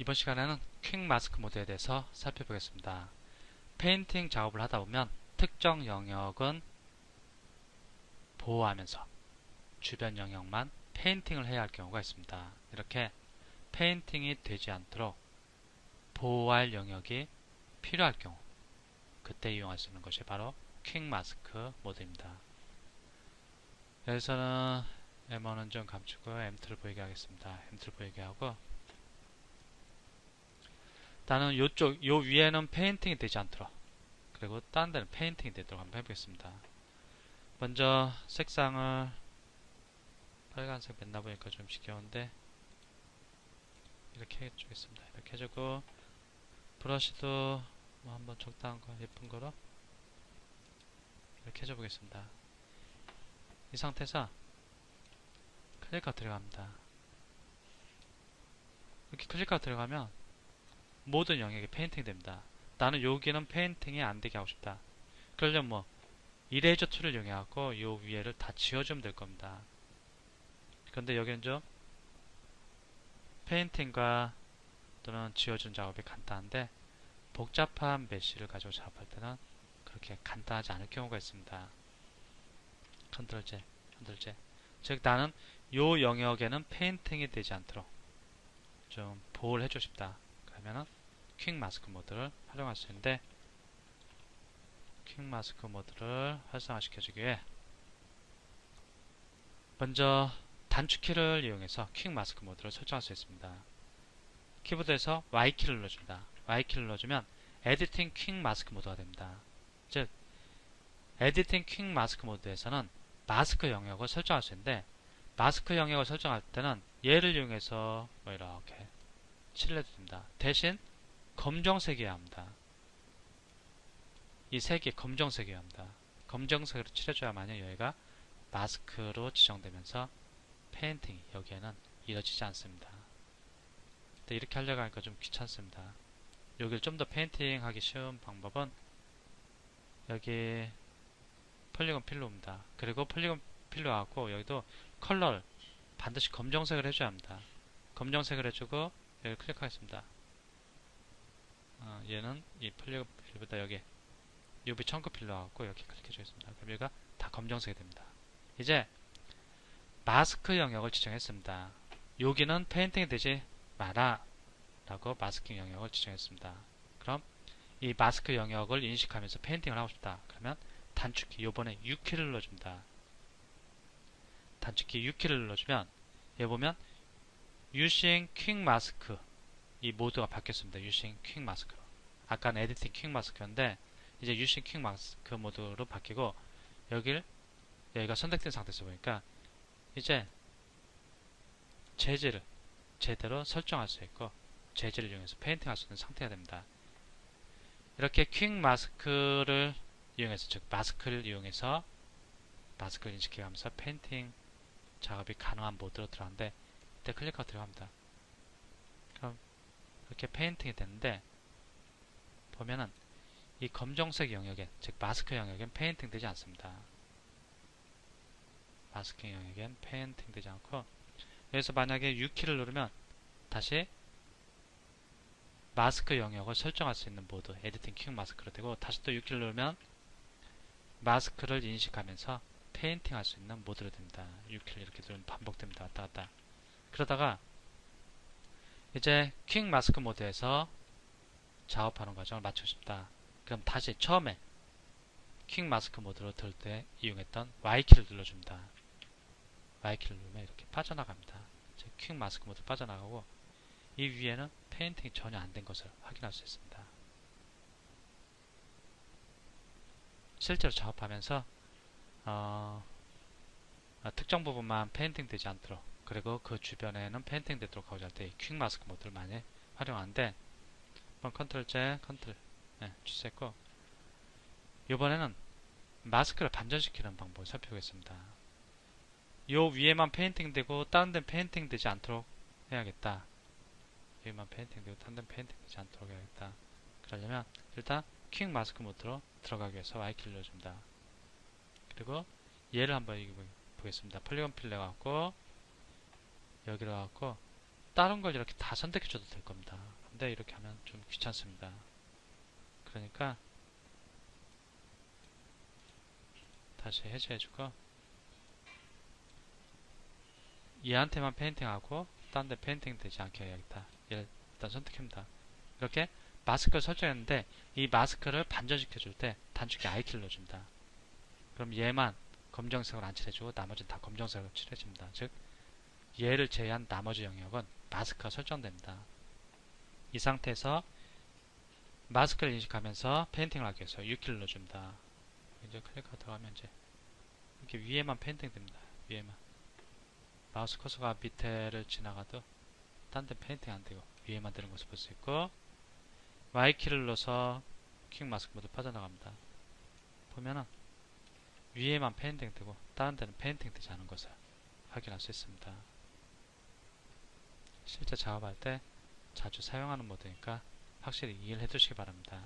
이번 시간에는 퀵 마스크 모드에 대해서 살펴보겠습니다. 페인팅 작업을 하다 보면 특정 영역은 보호하면서 주변 영역만 페인팅을 해야 할 경우가 있습니다. 이렇게 페인팅이 되지 않도록 보호할 영역이 필요할 경우, 그때 이용할 수 있는 것이 바로 퀵 마스크 모드입니다. 여기서는 M1은 좀 감추고 M2를 보이게 하겠습니다. M2를 보이게 하고, 나는 요 위에는 페인팅이 되지 않도록, 그리고 다른 데는 페인팅이 되도록 한번 해보겠습니다. 먼저 색상을 빨간색 맨나 보니까 좀 지겨운데 이렇게 해주겠습니다. 이렇게 해주고, 브러쉬도 뭐 한번 적당한 거, 예쁜 거로 이렇게 해줘 보겠습니다. 이 상태에서 클릭하고 들어갑니다. 이렇게 클릭하고 들어가면 모든 영역이 페인팅 됩니다. 나는 여기는 페인팅이 안 되게 하고 싶다. 그러려면 뭐 이레이저 툴을 이용해갖고 요 위에를 다 지워주면 될 겁니다. 그런데 여기는 좀 페인팅과 또는 지워준 작업이 간단한데, 복잡한 메쉬를 가지고 작업할 때는 그렇게 간단하지 않을 경우가 있습니다. 컨트롤 Z, 컨트롤 Z. 즉 나는 요 영역에는 페인팅이 되지 않도록 좀 보호를 해주고 싶다. 그러면은 퀵 마스크 모드를 활용할 수 있는데, 퀵 마스크 모드를 활성화시켜주기 위해 먼저 단축키를 이용해서 퀵 마스크 모드를 설정할 수 있습니다. 키보드에서 Y키를 눌러줍니다. Y키를 눌러주면 에디팅 퀵 마스크 모드가 됩니다. 즉 에디팅 퀵 마스크 모드에서는 마스크 영역을 설정할 수 있는데, 마스크 영역을 설정할 때는 얘를 이용해서 뭐 이렇게 칠해도 됩니다. 대신 검정색이어야 합니다. 이 색이 검정색이어야 합니다. 검정색으로 칠해줘야만이 여기가 마스크로 지정되면서 페인팅이 여기에는 이루어지지 않습니다. 근데 이렇게 하려고 하니까 좀 귀찮습니다. 여기를 좀 더 페인팅 하기 쉬운 방법은 여기 폴리곤 필로입니다. 그리고 폴리곤 필로하고 여기도 컬러를 반드시 검정색을 해줘야 합니다. 검정색을 해주고 여기 클릭하겠습니다. 얘는 이 폴리곤 필보다 여기 UV 청크 필러하고 이렇게 클릭해 주겠습니다. 그럼 여기가 다 검정색이 됩니다. 이제 마스크 영역을 지정했습니다. 여기는 페인팅이 되지 마라 라고 마스킹 영역을 지정했습니다. 그럼 이 마스크 영역을 인식하면서 페인팅을 하고 싶다. 그러면 단축키, 요번에 U키를 눌러줍니다. 단축키 U키를 눌러주면 여기 보면 Using Quick Mask, 이 모드가 바뀌었습니다. Using Quick Mask로. 아까는 Editing Quick Mask였는데 이제 Using Quick Mask 모드로 바뀌고, 여기가 선택된 상태에서 보니까 이제 재질을 제대로 설정할 수 있고 재질을 이용해서 페인팅 할 수 있는 상태가 됩니다. 이렇게 퀵 마스크를 이용해서, 즉 마스크를 이용해서 마스크를 인식해가면서 페인팅 작업이 가능한 모드로 들어가는데, 이때 클릭하고 들어갑니다. 그럼 이렇게 페인팅이 되는데, 보면은 이 검정색 영역에, 즉 마스크 영역엔 페인팅 되지 않습니다. 마스크 영역엔 페인팅 되지 않고, 여기서 만약에 U키를 누르면 다시 마스크 영역을 설정할 수 있는 모드, 에디팅 퀵 마스크로 되고, 다시 또 U키를 누르면 마스크를 인식하면서 페인팅 할 수 있는 모드로 됩니다. U키를 이렇게 누르면 반복됩니다. 왔다 갔다. 그러다가 이제 퀵 마스크 모드에서 작업하는 과정을 마치고 싶다. 그럼 다시 처음에 퀵 마스크 모드로 들 때 이용했던 Y키를 눌러줍니다. Y키를 누르면 이렇게 빠져나갑니다. 퀵 마스크 모드 빠져나가고, 이 위에는 페인팅이 전혀 안 된 것을 확인할 수 있습니다. 실제로 작업하면서 특정 부분만 페인팅 되지 않도록, 그리고 그 주변에는 페인팅 되도록 하고자 할 때 퀵 마스크 모드를 많이 활용하는데, 한번 컨트롤 Z, 컨트롤 취소했고, 이번에는 마스크를 반전시키는 방법을 살펴보겠습니다. 요 위에만 페인팅 되고 다른 데는 페인팅 되지 않도록 해야겠다. 여기만 페인팅 되고 다른 데는 페인팅 되지 않도록 해야겠다. 그러려면 일단 퀵 마스크 모드로 들어가기 위해서 Y키를 눌러줍니다. 그리고 얘를 한번 보겠습니다. 폴리곤 필러 갖고 여기로 갖고 다른 걸 이렇게 다 선택해줘도 될 겁니다. 근데 이렇게 하면 좀 귀찮습니다. 그러니까 다시 해제해주고 얘한테만 페인팅하고 다른 데 페인팅 되지 않게 해야겠다. 얘를 일단 선택합니다. 이렇게 마스크를 설정했는데 이 마스크를 반전시켜줄 때 단축키 I키를 넣어줍니다. 그럼 얘만 검정색으로 안 칠해주고 나머지는 다 검정색으로 칠해줍니다. 즉 얘를 제외한 나머지 영역은 마스크가 설정됩니다. 이 상태에서 마스크를 인식하면서 페인팅을 하기 위해서 U키를 넣어줍니다. 이제 클릭하다가 하면 이제 이렇게 위에만 페인팅 됩니다. 위에만. 마우스 커서가 밑에를 지나가도 딴 데 페인팅 안 되고 위에만 되는 것을 볼 수 있고 Y키를 눌러서 퀵 마스크 모드 빠져나갑니다. 보면은 위에만 페인팅 되고 다른 데는 페인팅 되지 않은 것을 확인할 수 있습니다. 실제 작업할 때 자주 사용하는 모드니까 확실히 이해를 해두시기 바랍니다.